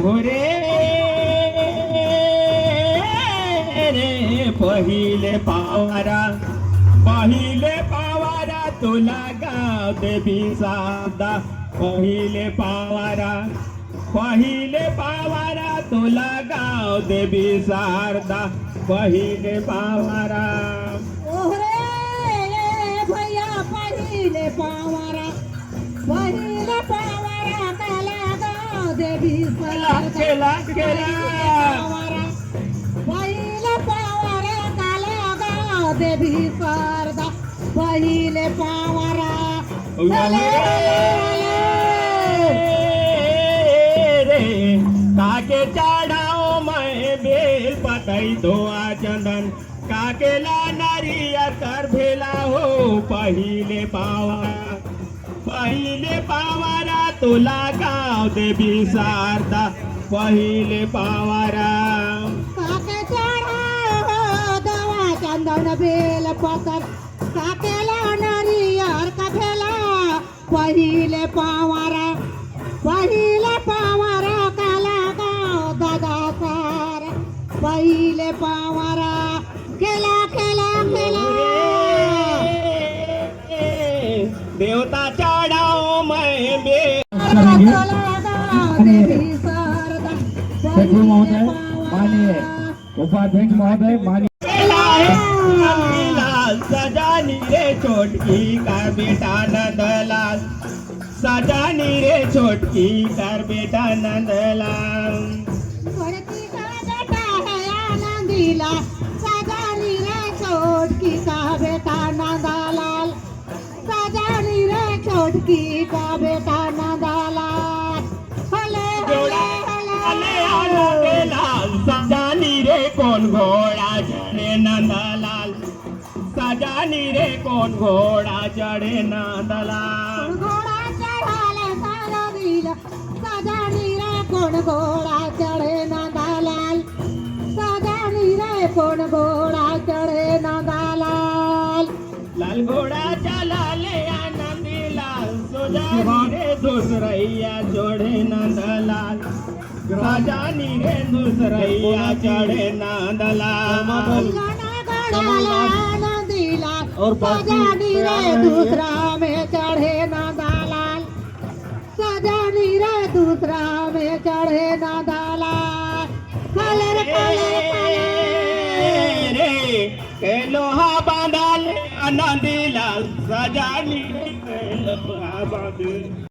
रे रे पहिले पावारा तुला गाव देवी सादा पहिले पावारा तुला गाव देवी शारदा पहिले पावारा भैया पहिले पावारा काला गाव देवी केला पहिले पावारा काला गाव देवी शारदा पहिले पावारा काके चढ़ाओ मैं बेल पतई धोआ चंदन काकेला नारियर कर भेला हो पहिले पावारा तुला गाव देवी शारदा पहिले पावारा काके चढ़ाओ दवा चंदन बेल पतर काकेला नारियर का भेला पहिले पावारा काला गाव दादा सार पहिले पावारा खेला देवता चढ़ाओ मैं बे देवी शारदा सचिव महोदय माननीय उपाध्यक्ष महोदय माननीय सजानी रे छोटकी कर बेटा नंदलाल सजानी रे छोटकी कर बेटा नंदलाल छोटकी का बेटा है आनंदीला सजानी रे छोटकी का बेटा नंदलाल सजानी रे छोटकी का बेटा नंदलाल हले सजानी रे कौन घोड़ा चढ़े नंदलाल सजानी रे कौन घोड़ा चढ़े नंदलाल घोड़ा चढ़ाले सारा दिल सजानी रे कौन घोड़ा चढ़े नंदलाल सजानी रे कौन घोड़ा चढ़े नंदलाल लाल घोड़ा चला ले आनंदी लाल सजानी रे दूसरैया चढ़े नंदलाल सजानी रे दूसरैया चढ़े नंदलाल और सजानी रे दूसरा में चढ़े नंदलाल सजानी रे दूसरा में चढ़े नंदलाल कलर रे लोहा बांधा ले आनंदी लाल सजानी रे लोहा बांध